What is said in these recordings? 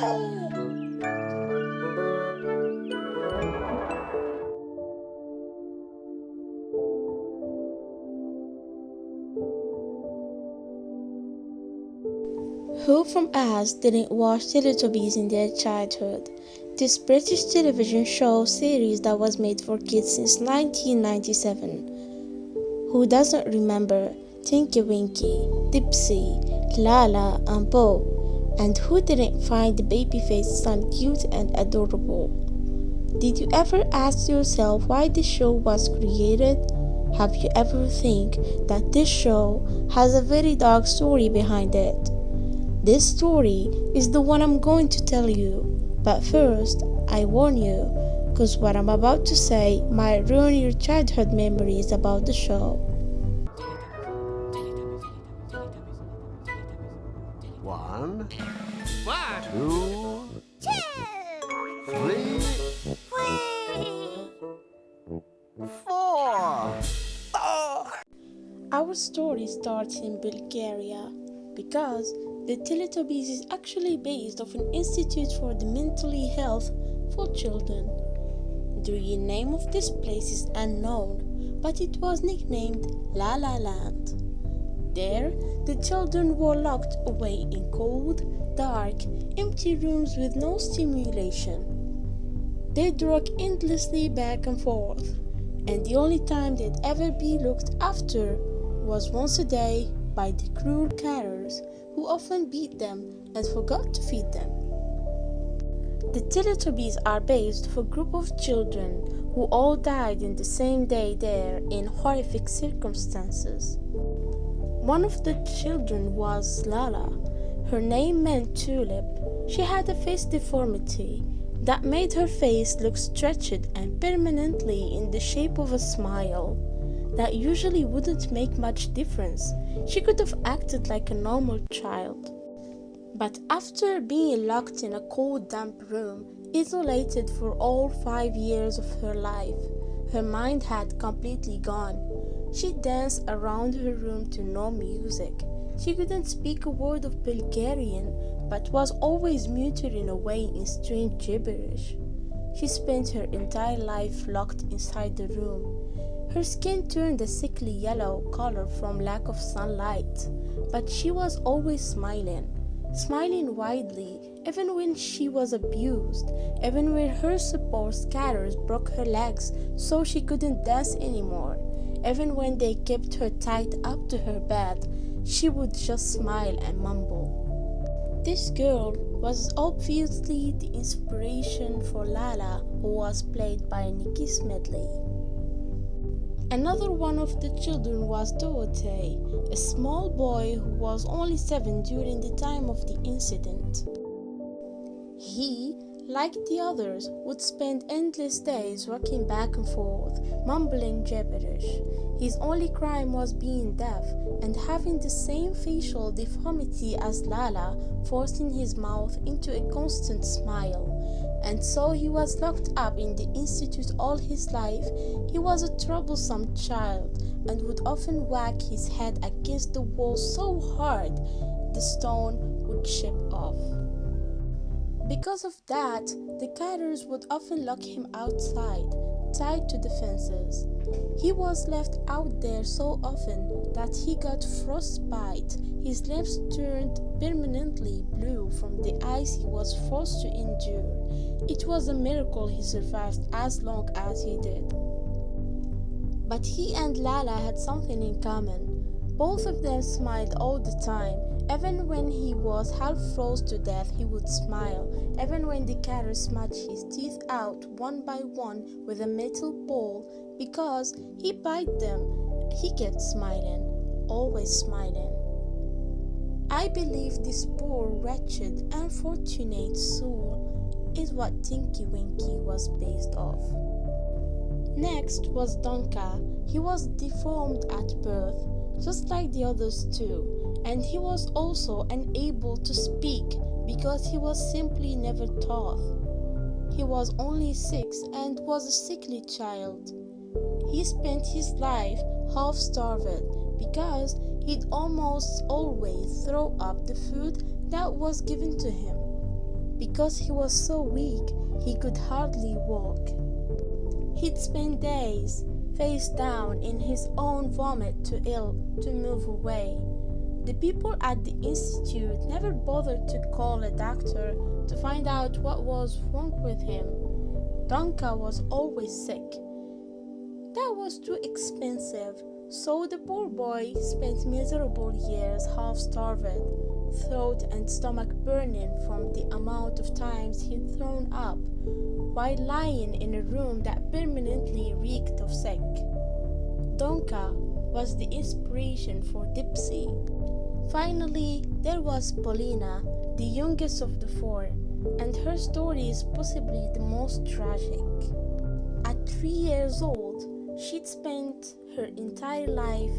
Who from us didn't watch Teletubbies in their childhood? This British television show series that was made for kids since 1997. Who doesn't remember Tinky Winky, Dipsy, Lala, and Bo? And who didn't find the baby-faced son cute and adorable? Did you ever ask yourself why this show was created? Have you ever think that this show has a very dark story behind it? This story is the one I'm going to tell you, but first, I warn you, because what I'm about to say might ruin your childhood memories about the show. One, Two, three, four. Our story starts in Bulgaria because the Teletubbies is actually based off an institute for the mentally health for children. The real name of this place is unknown, but it was nicknamed La La Land. There, the children were locked away in cold, dark, empty rooms with no stimulation. They'd rock endlessly back and forth, and the only time they'd ever be looked after was once a day by the cruel carers who often beat them and forgot to feed them. The Teletubbies are based off a group of children who all died in the same day there in horrific circumstances. One of the children was Lala. Her name meant tulip. She had a face deformity that made her face look stretched and permanently in the shape of a smile. That usually wouldn't make much difference. She could have acted like a normal child. But after being locked in a cold, damp room, isolated for all 5 years of her life, her mind had completely gone. She danced around her room to no music. She couldn't speak a word of Bulgarian, but was always muted in a way in strange gibberish. She spent her entire life locked inside the room. Her skin turned a sickly yellow color from lack of sunlight, but she was always smiling widely, even when she was abused, even when her support carers broke her legs so she couldn't dance anymore, even when they kept her tied up to her bed, she would just smile and mumble. This girl was obviously the inspiration for Lala, who was played by Nikki Smedley. Another one of the children was Dorothy, a small boy who was only 7 during the time of the incident. He, like the others, would spend endless days rocking back and forth, mumbling gibberish. His only crime was being deaf and having the same facial deformity as Lala, forcing his mouth into a constant smile. And so he was locked up in the institute all his life. He was a troublesome child and would often whack his head against the wall so hard the stone would chip off. Because of that, the carers would often lock him outside, tied to the fences. He was left out there so often that he got frostbite. His lips turned permanently blue from the ice he was forced to endure. It was a miracle he survived as long as he did. But he and Lala had something in common. Both of them smiled all the time. Even when he was half froze to death, he would smile. Even when the carrier smashed his teeth out one by one with a metal ball, because he bit them, he kept smiling, always smiling. I believe this poor, wretched, unfortunate soul is what Tinky Winky was based off. Next was Donka. He was deformed at birth, just like the others too, and he was also unable to speak because he was simply never taught. He was only 6 and was a sickly child. He spent his life half-starved because he'd almost always throw up the food that was given to him. because he was so weak he could hardly walk. He'd spend days face down in his own vomit, too ill to move away. The people at the institute never bothered to call a doctor to find out what was wrong with him. Donka was always sick. That was too expensive, so the poor boy spent miserable years half-starved, throat and stomach burning from the amount of times he'd thrown up, while lying in a room that permanently reeked of sick. Donka was the inspiration for Dipsy. Finally, there was Paulina, the youngest of the four, and her story is possibly the most tragic. At 3 years old, she'd spent her entire life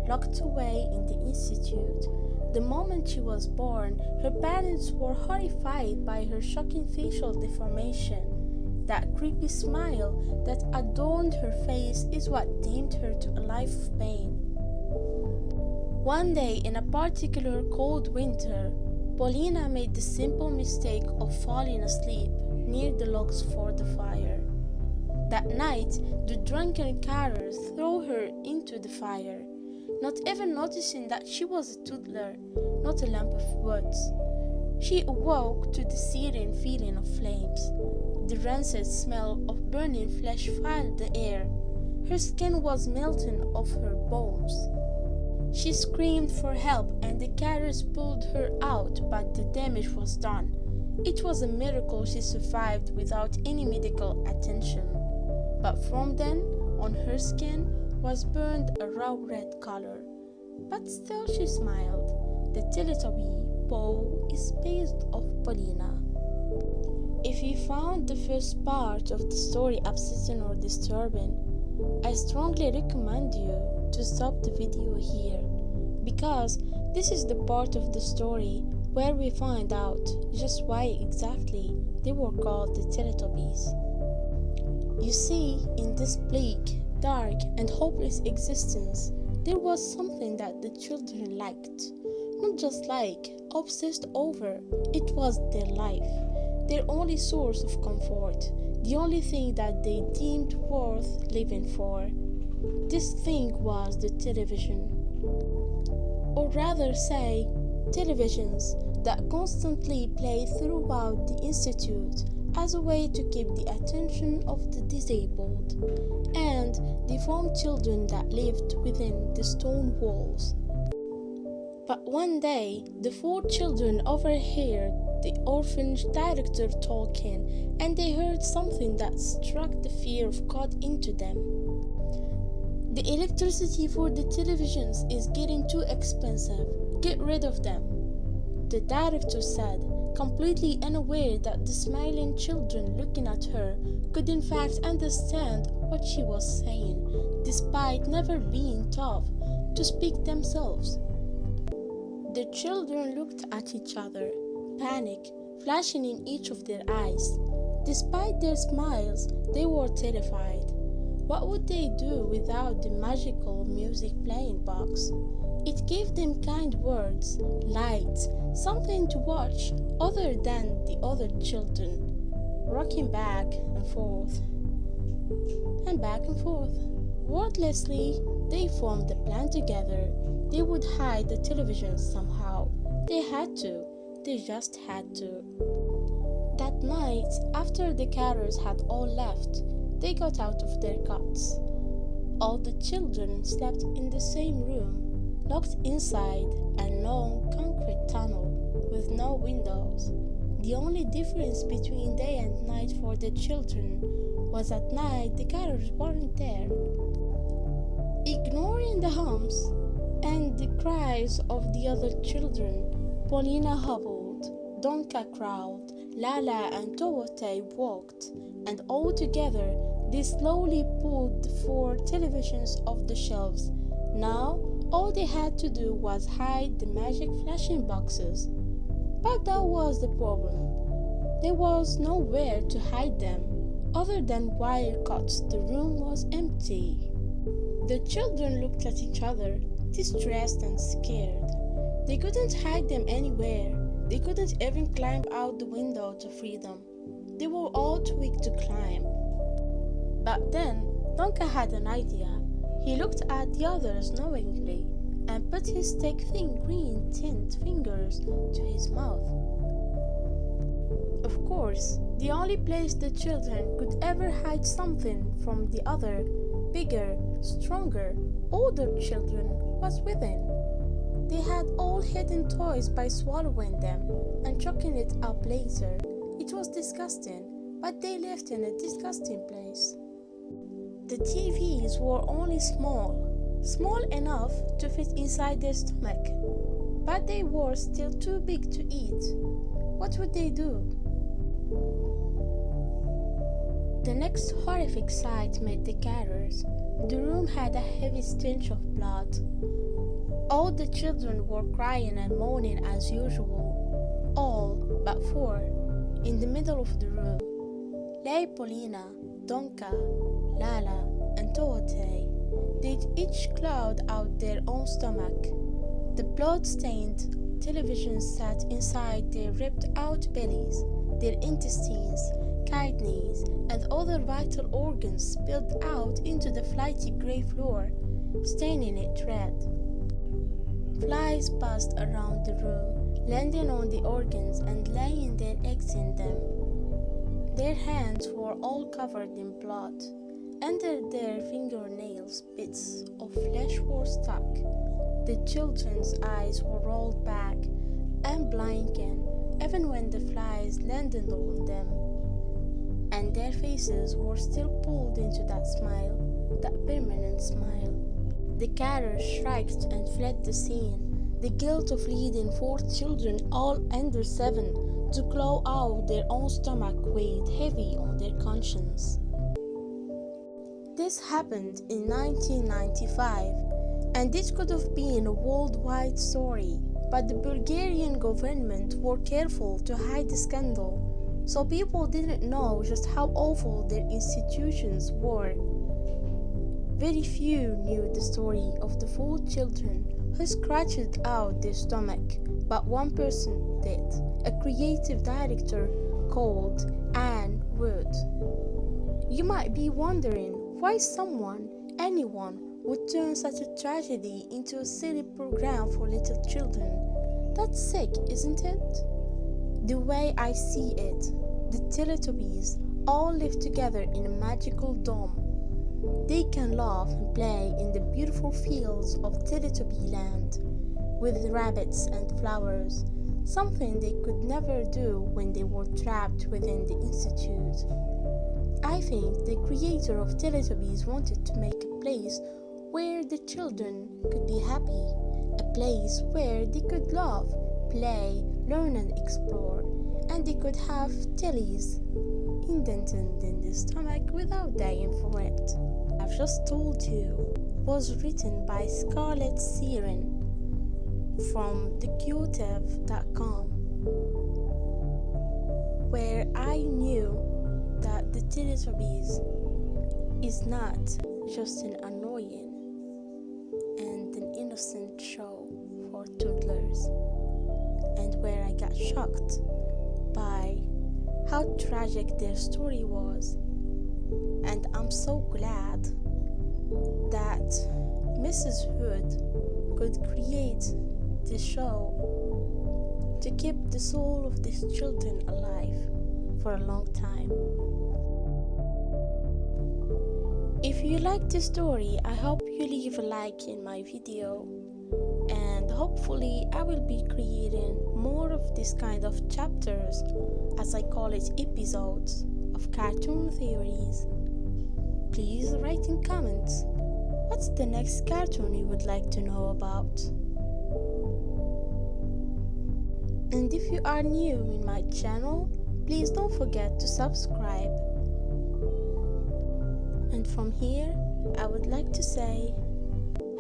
locked away in the institute. The moment she was born, her parents were horrified by her shocking facial deformation. That creepy smile that adorned her face is what doomed her to a life of pain. One day, in a particular cold winter, Paulina made the simple mistake of falling asleep near the logs for the fire. That night, the drunken carers threw her into the fire, not even noticing that she was a toddler, not a lump of wood. She awoke to the searing feeling of flames. The rancid smell of burning flesh filled the air. Her skin was melting off her bones. She screamed for help and the carers pulled her out, but the damage was done. It was a miracle she survived without any medical attention. But from then on, her skin was burned a raw red color. But still she smiled. The Teletubby Paw is based off Paulina. If you found the first part of the story upsetting or disturbing, I strongly recommend you to stop the video here, because this is the part of the story where we find out just why exactly they were called the Teletubbies. You see, in this bleak, dark, and hopeless existence, there was something that the children liked. Not just like, obsessed over, it was their life, their only source of comfort, the only thing that they deemed worth living for. This thing was the television. Or rather say, televisions that constantly play throughout the institute as a way to keep the attention of the disabled and deformed children that lived within the stone walls. But one day, the four children overheard the orphanage director talking, and they heard something that struck the fear of God into them. The electricity for the televisions is getting too expensive. Get rid of them, the director said, completely unaware that the smiling children looking at her could in fact understand what she was saying, despite never being taught to speak themselves. The children looked at each other, panic flashing in each of their eyes. Despite their smiles, they were terrified. What would they do without the magical music playing box? It gave them kind words, lights, something to watch other than the other children, rocking back and forth and back and forth. Wordlessly, they formed a plan together. They would hide the television somehow. They had to. They just had to. That night, after the carers had all left, they got out of their cots. All the children slept in the same room, locked inside a long concrete tunnel with no windows. The only difference between day and night for the children was at night the carers weren't there. Ignoring the hums and the cries of the other children, Paulina hobbled, Donka crawled, Lala and Towote walked, and all together they slowly pulled the 4 televisions off the shelves. Now, all they had to do was hide the magic flashing boxes. But that was the problem. There was nowhere to hide them. Other than wire cuts, the room was empty. The children looked at each other, distressed and scared. They couldn't hide them anywhere. They couldn't even climb out the window to free them. They were all too weak to climb. But then, Donka had an idea. He looked at the others knowingly and put his thin green tint fingers to his mouth. Of course, the only place the children could ever hide something from the other, bigger, stronger, older children was within. They had all hidden toys by swallowing them and chucking it up later. It was disgusting, but they lived in a disgusting place. The TVs were only small enough to fit inside their stomach, but they were still too big to eat. What would they do? The next horrific sight met the carers. The room had a heavy stench of blood. All the children were crying and moaning as usual. All but 4. In the middle of the room lay Polina, Donka, Lala, and Tote. They'd each clawed out their own stomach. The blood-stained television sat inside their ripped-out bellies. Their intestines, kidneys, and other vital organs spilled out into the flighty grey floor, staining it red. Flies buzzed around the room, landing on the organs and laying their eggs in them. Their hands were all covered in blood. Under their fingernails, bits of flesh were stuck. The children's eyes were rolled back and blinking, even when the flies landed on them. And their faces were still pulled into that smile, that permanent smile. The carers shrieked and fled the scene. The guilt of leading 4 children, all under 7, to claw out their own stomach weighed heavy on their conscience. This happened in 1995, and this could have been a worldwide story, but the Bulgarian government were careful to hide the scandal, so people didn't know just how awful their institutions were. Very few knew the story of the 4 children who scratched out their stomach, but one person did, a creative director called Anne Wood. You might be wondering why anyone would turn such a tragedy into a silly program for little children. That's sick, isn't it? The way I see it, the Teletubbies all live together in a magical dome. They can laugh and play in the beautiful fields of Teletubby land with rabbits and flowers, something they could never do when they were trapped within the institute. I think the creator of Teletubbies wanted to make a place where the children could be happy, a place where they could laugh, play, learn and explore, and they could have tellies indented in the stomach without dying for it. I've just told you was written by Scarlett Siren from thecreative.com, where I knew that the Teletubbies is not just an annoying and an innocent show for toddlers, and where I got shocked by how tragic their story was. And I'm so glad that Mrs. Hood could create this show to keep the soul of these children alive for a long time. If you like this story, I hope you leave a like in my video, and hopefully I will be creating more of this kind of chapters, as I call it, episodes of cartoon theories. Please write in comments, what's the next cartoon you would like to know about? And if you are new in my channel, please don't forget to subscribe. And from here, I would like to say,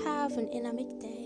have an Enamik day.